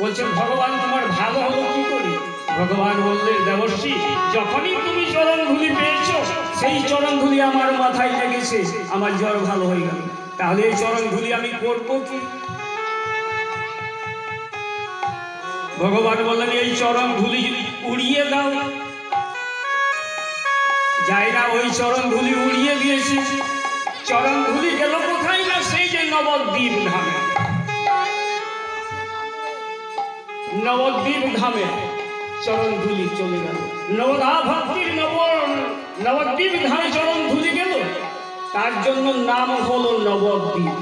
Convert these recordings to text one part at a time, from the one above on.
বলছেন ভগবান তোমার ভালো হলো কি করে? ভগবান বললেন দেবর্ষি, যখনই তুমি চরণ ধুলি পেয়েছো সেই চরণ ধুলি আমার মাথায় লেগেছে, আমার জ্বর ভালো হয়ে গেল। তাহলে এই চরণ ধুলি আমি করবো কি? ভগবান বললেন এই চরণ ধুলি উড়িয়ে দাও। যায় না, ওই চরণ ধুলি উড়িয়ে দিয়েছে। চরণ ধুলি গেল কোথায় না সেই যে নবদ্বীপ ধামে। নবদ্বীপ ধামে চরণ ধুলি চলে গেল। নবদা ভক্তির নবদ্বীপ ধামে চরণ ধুলি গেল, তার জন্য নাম হলো নবদ্বীপ।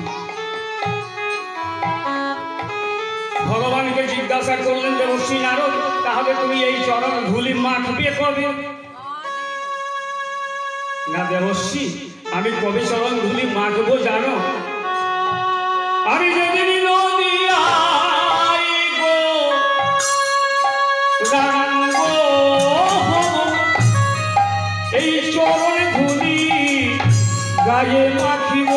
ভগবানকে জিজ্ঞাসা করলেন দেবর্ষি নারদ, তাহলে তুমি এই চরণ ধুলি মাখবে কবে? না দেবর্ষি, আমি কবে চরণ ধুলি মাখবো জানো? আমি যেদিন এই চরণ ধুলি গায়ে মাখিব।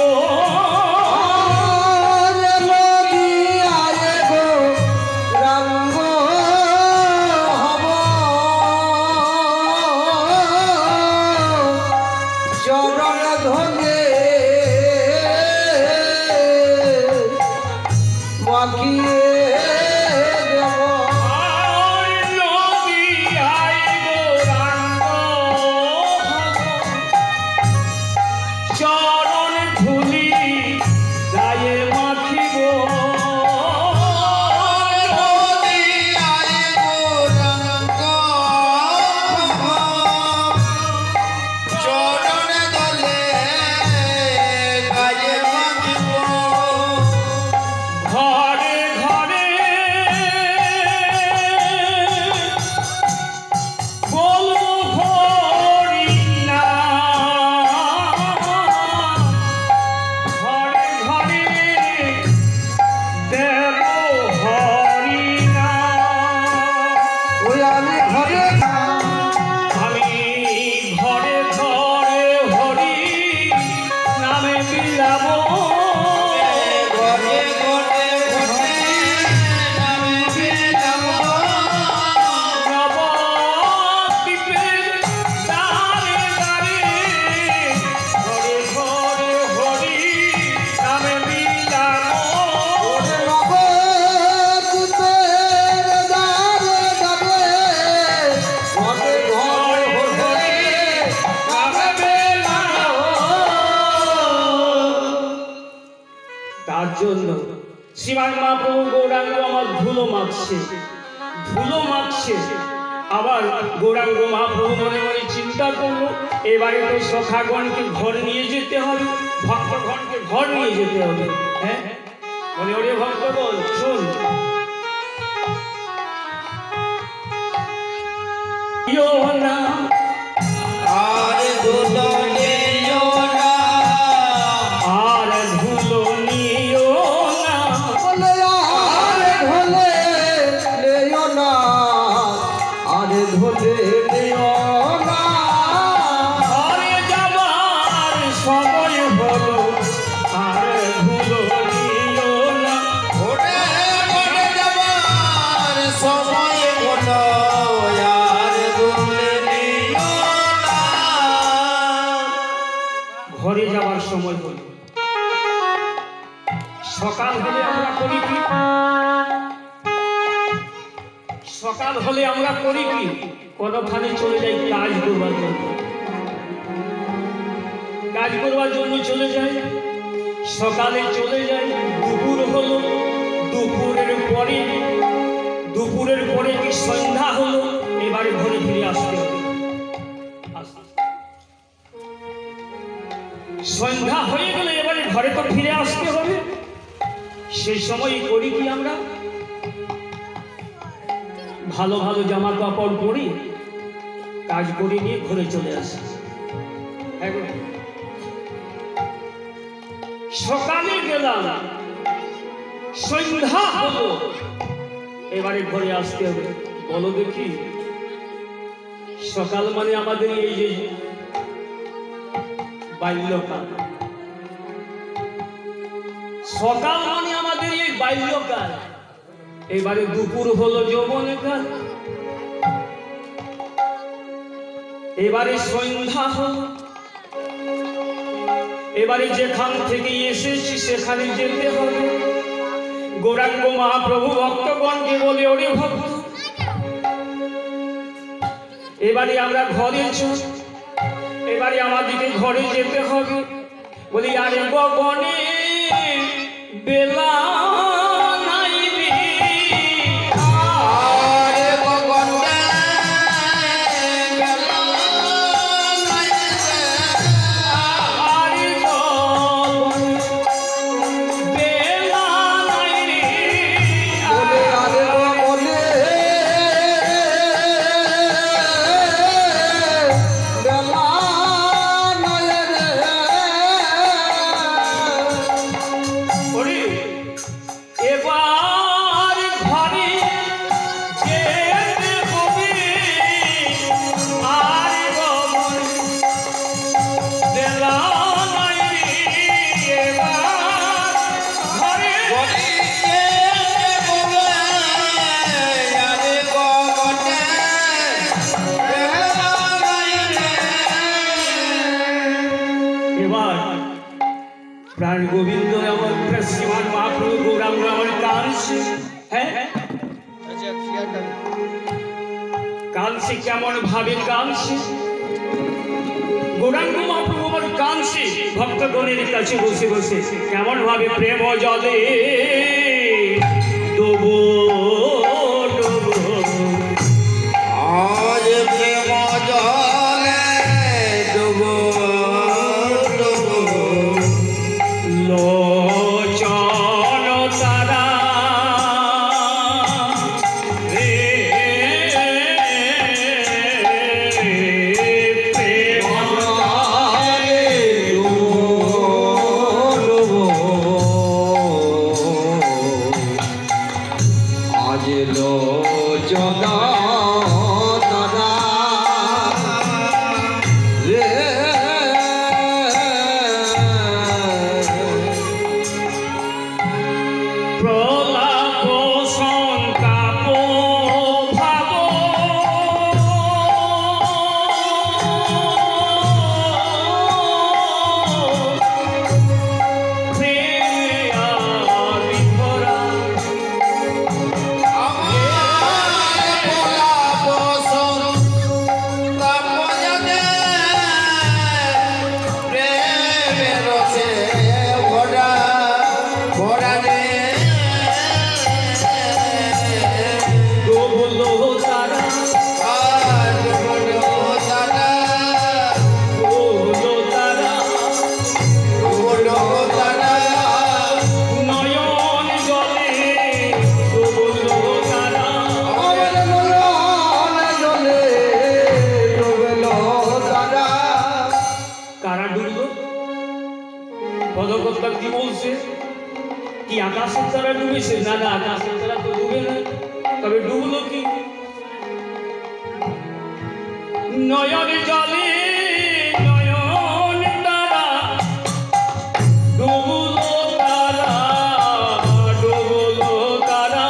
শ্রীমান মহাপ্রভু গৌরাঙ্গ আমার ধুলো মাখছে। আবার গৌরাঙ্গ মহাপ্রভু মনে মনে চিন্তা করলো, এবারে তো সখাগণকে ঘর নিয়ে যেতে হবে, ভক্তগণকে ঘর নিয়ে যেতে হবে। হ্যাঁ বলে, ওরে ভক্তগণ শোন, ঘরে যাওয়ার সময় হল। সকাল হলে আমরা করি কি? সকাল হলে আমরা করি কি? কোনখানে চলে যাই কাজ করবার জন্য। কাজ করবার জন্য চলে যাই, সকালে চলে যাই। দুপুর হলো, দুপুরের পরে কি সন্ধ্যা হলো, এবারে ঘরে ফিরে আসতে হবে। সন্ধ্যা হয়ে গেলে এবারে ঘরে তো ফিরে আসতে হবে। সেই সময় করি কি আমরা? ভালো ভালো জামা কাপড় পরি, কাজ করে নিয়ে ঘরে চলে আসি। সকালে গেলাম, সন্ধ্যা হলো, এবারে ঘরে আসতে হবে। বলো দেখি, সকাল মানে আমাদের এই যে বাল্যকাল, সকাল মানে আমাদের এই বাল্যকাল। এবারে দুপুর হলো যৌবনকাল, এবারে সন্ধ্যা হলো, এবারে যেখান থেকে এসেছি সেখানে যেতে হবে। গৌরাঙ্গ মহাপ্রভু ভক্তগণকে বলে, ওরে ভক্ত, এবারে আমরা ঘরে চল, এবারে আমাদেরকে ঘরে যেতে হবে। বলি আরে গগনে বেলা নাই রে, আরে গগনে বেলা নাই রে, আরে গগনে বেলা নাই রে, বলে আরে গগনে বেলা নাই রে। ওরে এবার ঘরে যেতে হবে, আর গগনে বেলা নাই রে, এবার ঘরে এবার প্রাণ গোবিন্দ আমার শ্রীমান মহাপ্রভু গৌরাঙ্গ আমার কাঁদছে। হ্যাঁ, কাঁদছে, কেমন ভাবে কাঁদছে? গৌরাঙ্গ মহাপ্রভু আমার কাঁদছে ভক্তগণের কাছে বসে বসে, কেমন ভাবে প্রেম জলে ডোবো ডোবো, আজ প্রেম জলে ডুবো ডুবো, লোচন তারা রে প্রেম জলে ডুবো ডুবো, আজ লোচন তারা রে। প্রলাপ সংতাপ ভাব প্রেমে আমি ভরা, ডুবলো তারা ডুবলো তারা নয়ন জলে ডুবলো তারা। কারা ডুবলো? পদকর্তা কি বলছে? কি আকাশের তারা ডুবেছে? না না, আকাশের তারা তো ডুবে না, তবে ডুবলো কি? নয়ন জলে নয়ন তারা ডুবলো তারা, ডুবলো তারা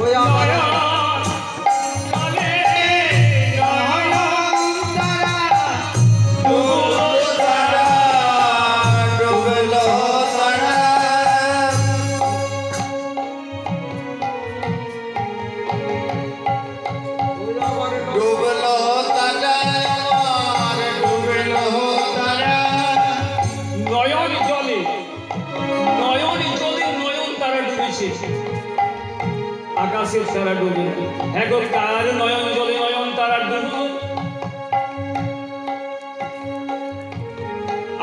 ওই আমার নয়ন জলে নয়ন তারা ডুবলো তারা। নয়ন জলে নয়ন জলে নয়ন তারা ডুবেছে, আকাশের তারা ডুবে। এখন কার নয়ন জলে নয়ন তারা ডুবলো?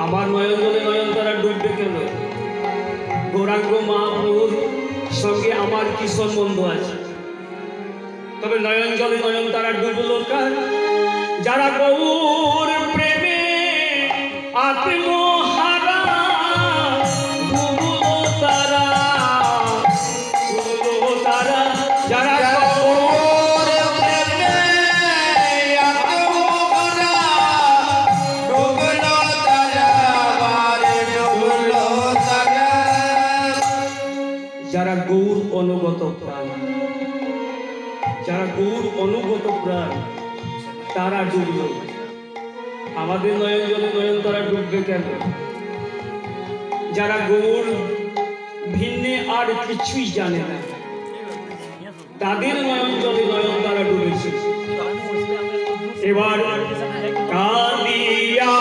আমার নয়ন জলে নয়ন তারা ডুববে কেন? গৌরাঙ্গ মহাপ্রভুর সঙ্গে আমার কি সম্বন্ধ আছে? তবে নয়ন জলে নয়ন তারা ডুবলো কার? যারা গৌর প্রেমে আত্মহারা, ডুবলো তারা, ডুবলো তারা। যারা গৌর যারা গৌর অনুগত প্রাণ, যারা গৌর অনুগত প্রাণ তারা ডুবল, আমাদের নয়ন জলে নয়ন তারা ডুববে কেন? যারা গৌর ভিন্নে আর কিছুই জানে না তাদের নয়ন জলে নয়ন তারা ডুবেছে। এবার কালিয়া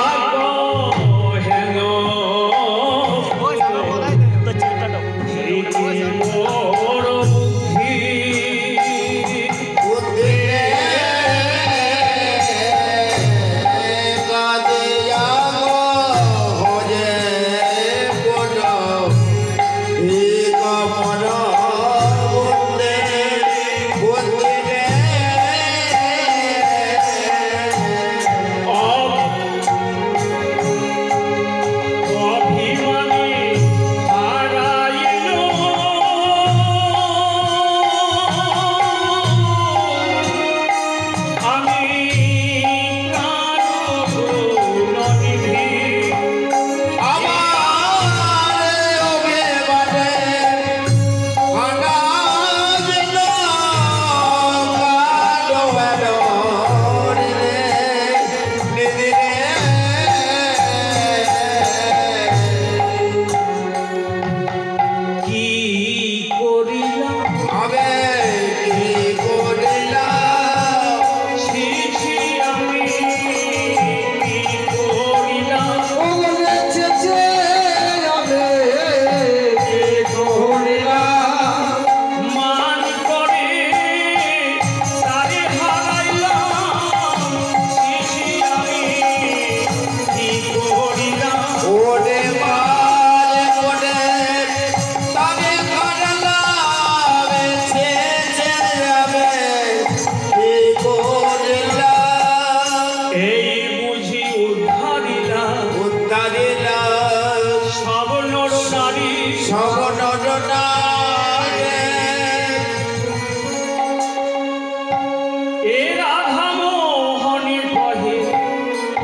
হেন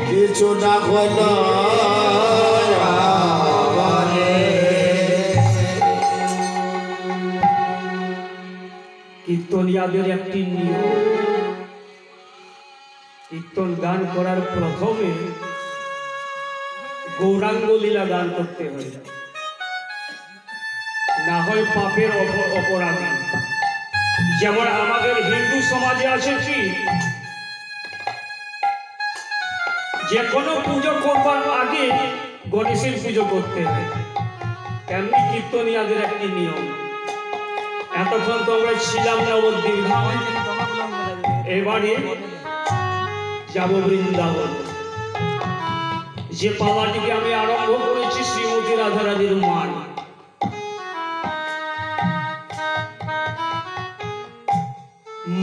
কিছু না হলো কীর্তনিয়াদের একটি নিয়ম, কীর্তন গান করার প্রথমে গৌরাঙ্গ লীলা গান করতে হয়, না হয় পাপের অপরাধী। যেমন আমাদের হিন্দু সমাজে আছে কি, যে কোনো পুজো করবার আগে গণেশের পুজো করতে হয়, তেমনি কীর্তনিয়াদের একটি নিয়ম। এতক্ষণ তো আমরা ছিলাম নবদ্বীপ ধাম, এবারে যাব বৃন্দাবন। যে পাওয়াটিকে আমি আরম্ভ করেছি শ্রীমতী রাধারানীর মান।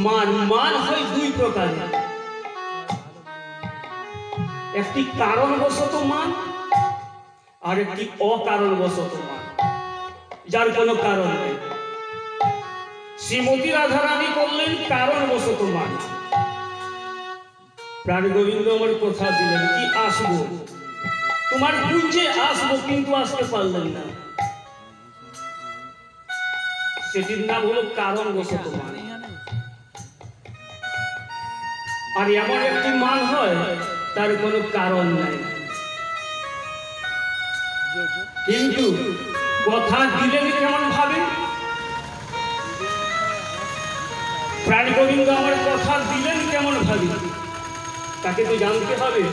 মান মান হয় দুই প্রকারের, একটি কারণবশত মান আর একটি অকারণবশত মান, যার কোনো কারণ নেই। শ্রীমতী রাধারানী করলেন কারণবশত মান। প্রাণ গোবিন্দ আমার কথা দিলেন কি আসবো, তোমার কুঞ্জে আসবো, কিন্তু আসতে পারলেন না, সেটির নাম হলো কারণবশত মান। আর এমন একটি মান হয় তার কোনো কারণ নাই, কিন্তু কথা দিলেন কেমন ভাবে। প্রাণ গোবিন্দ আমার কথা দিলেন কেমন ভাবে, তাকে তো জানতে হবে।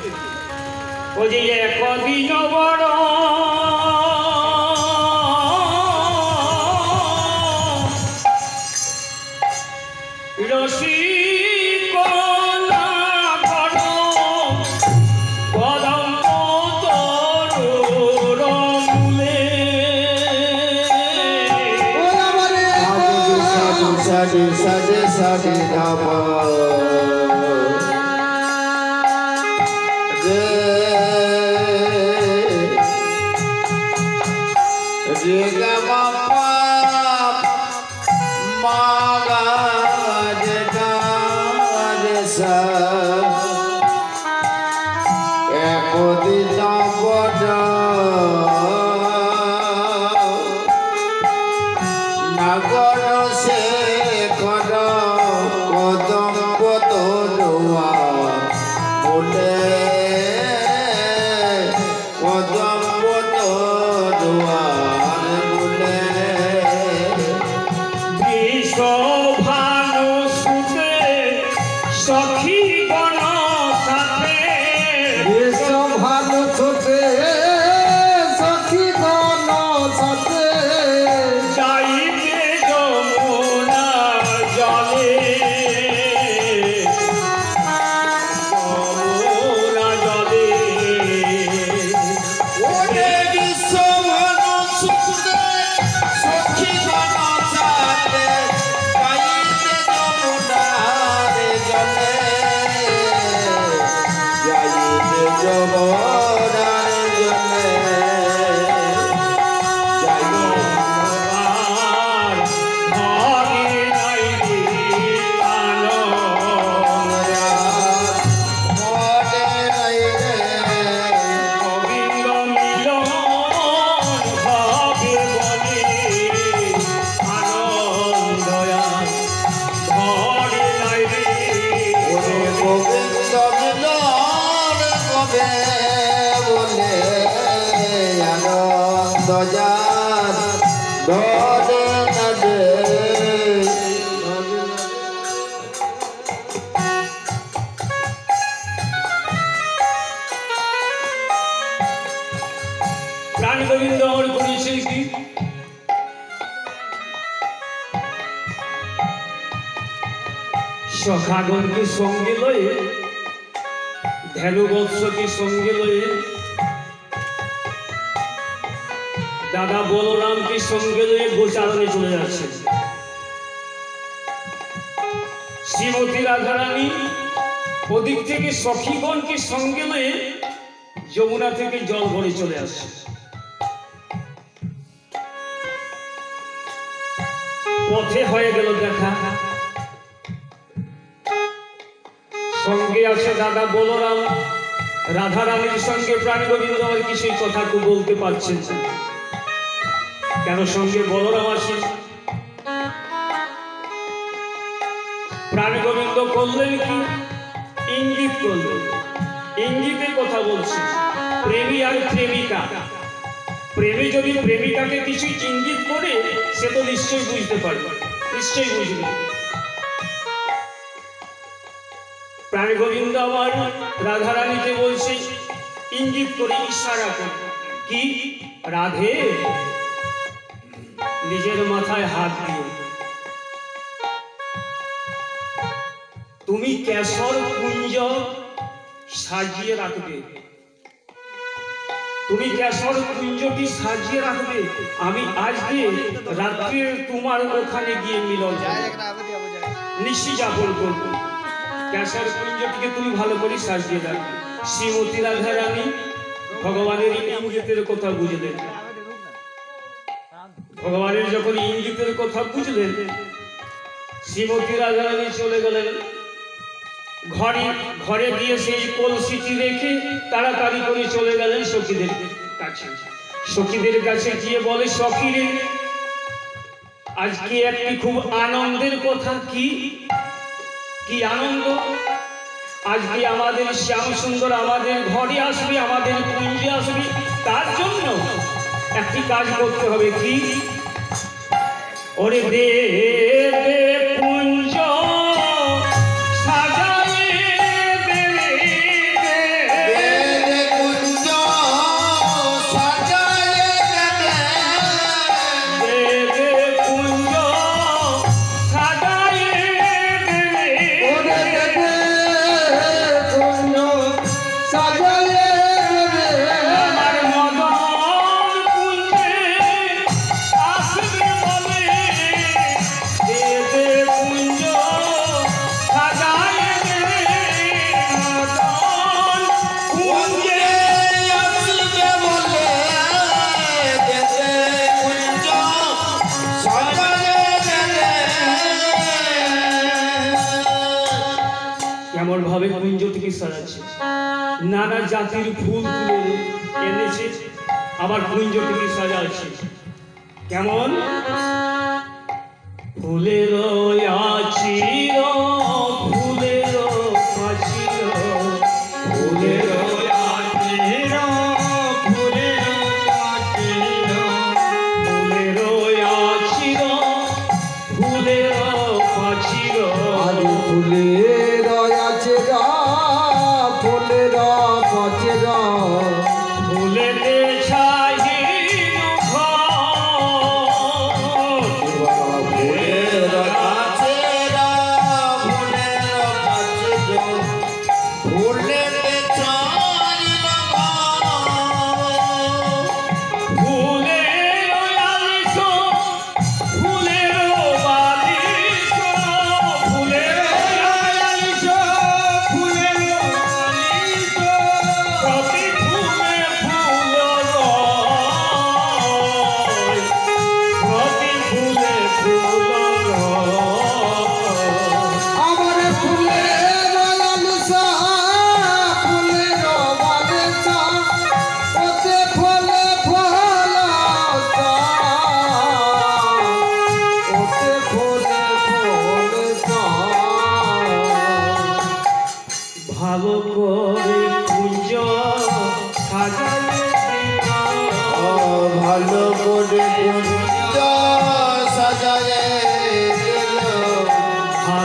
ও যে একদিন বড় রসিক সাজে সাজে সাজে ধাবা রে রে বাবা মাগা যেটা রেসা একদিন বড় নাগর সে শোভানো সুতে সখী গণ সাথে ভালো ছোটে সখী গণ সাথে যাইতে যমুনা জলে যমুনা জলে ওরে বিশ্ব ভালো ছোটে সখী গণ সাথে যাইতে যমুনার জলে যাইতে যমুনার জলে আর ঘরে নাই দিলানো গোবিন্দ মিলন হবে বলে আনন্দয়া ঘরে নাই গোবিন্দ মিলন কবে বলে আনন্দ যার ধরে না দে প্রাণ গোবিন্দ আমার করেছে কি সখাগণকে সঙ্গে লয়ে ধেনু বৎসকে সঙ্গে লয়ে দাদা বলরামকে সঙ্গে লয়ে গোচারণে চলে যাচ্ছে শ্রীমতী রাধারানী ওদিক থেকে সখীগণকে সঙ্গে লয়ে যমুনা থেকে জল ভরে চলে আসছে পথে হয়ে গেল দেখা সঙ্গে আছে দাদা বলরাম রাধারানীর সঙ্গে প্রাণ গোবিন্দ আর কিছুই কথা বলতে পারছেন না কেন সঙ্গে বলরাম আছে প্রাণ গোবিন্দ করলেন কি ইঙ্গিত করলেন ইঙ্গিতে কথা বলছে প্রেমী আর প্রেমিকা প্রেমী যদি প্রেমিকাকে কিছু ইঙ্গিত করে সে তো নিশ্চয়ই বুঝতে পারবে নিশ্চয়ই বুঝবে প্রাণ গোবিন্দ আমার রাধারানীকে বলছে ইঙ্গিত করে ইশারা করে কি রাধে নিজের মাথায় হাত দিয়ে তুমি কেশর কুঞ্জ সাজিয়ে রাখবে তুমি কেশর কুঞ্জটি সাজিয়ে রাখবে আমি আজকে রাত্রে তোমার ওখানে গিয়ে মিলন নিশি যাপন করব কেশর কুঞ্জটিকে তুমি ভালো করে সাজিয়ে রাখবে শ্রীমতী রাধারানী ভগবানের ইঙ্গিতের কথা বুঝলেন ভগবানের যখন ইঙ্গিতের কথা বুঝলেন শ্রীমতী রাধারানী চলে গেলেন ঘরে গিয়ে সেই কলসিটি রেখে তাড়াতাড়ি করে চলে গেলেন সখীদের কাছে সখীদের কাছে গিয়ে বলে সখীরে আজকে একটি খুব আনন্দের কথা কি আনন্দ আজকে আমাদের শ্যাম সুন্দর আমাদের ঘরে আসবে আমাদের কুঞ্জে আসবে তার জন্য একটি কাজ করতে হবে কি ওরে দে কুঞ্জ কেমন ভাবে কুঞ্জটিকে সাজাচ্ছে নানা জাতির ফুল তুলে এনেছে আবার কুঞ্জটিকে সাজাচ্ছে কেমন ফুলের আচির ফুলের আচির ফুলের আচির ফুলের আচির ফুলের আচির ফুলের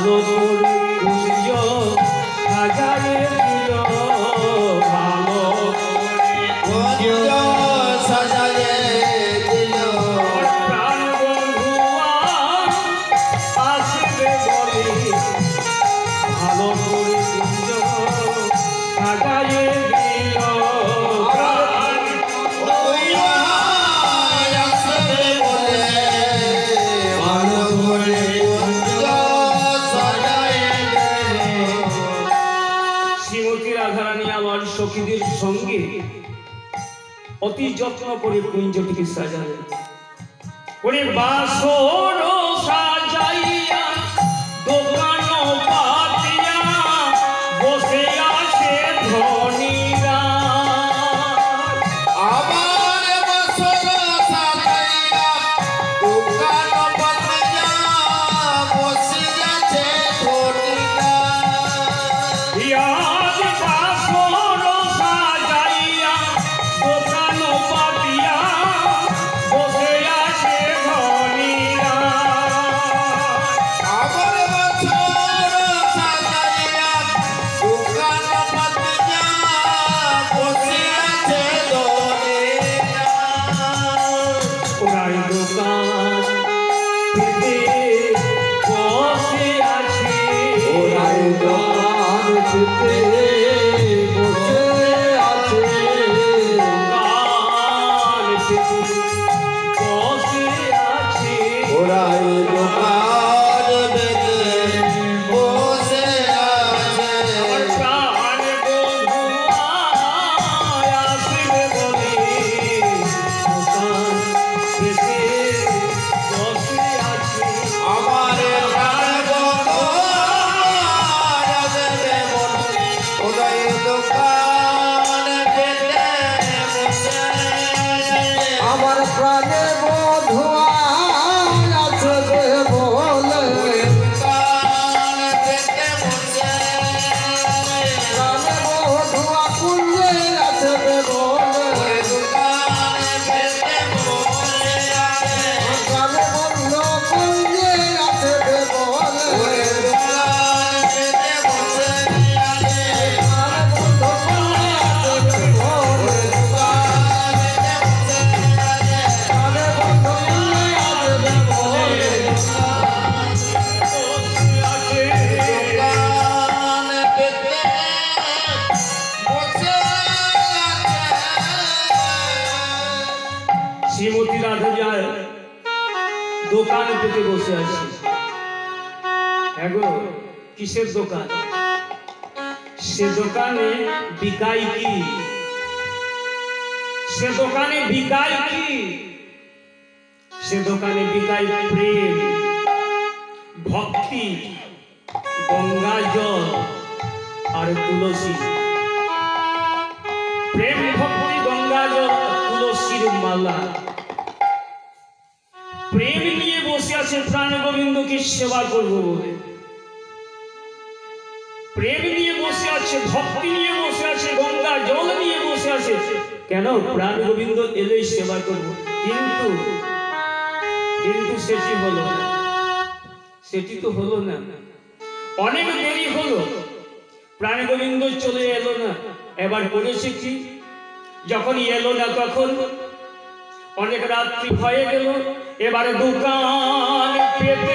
ভালো করে কুঞ্জ সাজায়ে দিল ভালো কুঞ্জ সাজায়ে দিল প্রাণ বন্ধুয়া আসবে বলে ভালো করে কুঞ্জ সাজায়ে দিল আসবে বলে ভালো করে কুঞ্জ সাজায়ে দিল শ্রীমতী রাধারানী আমার সখীদের সঙ্গে অতি যত্ন করে কুঞ্জটিকে সাজালেন ওরে বাসর সাজাইয়া দোকান পাতিয়া বসে আছে ধনীরা আমার বসর সাজাইয়া দোকান পাতিয়া বসে আছে ধনীরা আজ বাসর সাজাইয়া দোকান পাতিয়া বসে আছে ধনীরা আমার বসর সাজাইয়া দোকান পাতিয়া বসে আছে ধনীরা ওরাই দোকান পেতে বসে আছে ওরাই দোকান পেতে বসে আছে দোকান পেতে বসে আছে ওরাই দোকান পেতে বসে আছে আমার প্রাণ বন্ধুয়া আসবে বলে দোকান পেতে বসে আছে আমার প্রাণ বন্ধু আসবে বলে ওরাই দোকান পেতে বসে আমার প্রাণে বন্ধু আসবে বলে দোকান পেতে বসে প্রাণে বন্ধু কুঞ্জে আসবে বলে দোকান পেতে বসে প্রাণে বন্ধু কুঞ্জে আসবে বলে দোকান পেতে বসে প্রাণে বন্ধু কুঞ্জে আসবে বলে দোকান পেতে বসে প্রাণে বন্ধু কুঞ্জে আসবে বলে দোকান পেতে বসে শ্রীমতী রাধা যায় দোকান পেতে বসে আছে এগো কিসের দোকান সে দোকানে বিকাই কি সে দোকানে বিকাই কি সে দোকানে বিকাই প্রেম ভক্তি গঙ্গা জল আর তুলসী প্রেম ভক্তি গঙ্গা জল তুলসীর মালা প্রেম নিয়ে বসে আছে প্রাণ গোবিন্দকে সেবা করবো বলে প্রেম নিয়ে বসে আছে ভক্তি নিয়ে বসে আছে গঙ্গা জল নিয়ে বসে আছে কেন প্রাণ গোবিন্দ এলেই সেবা করবো কিন্তু কিন্তু সেটি হলো না সেটি তো হলো না অনেক দেরি হলো প্রাণ গোবিন্দ চলে এলো না এবার করেছে কি যখন এলো না তখন অনেক রাত্রি হয়ে গেল এবারে দোকান পেতে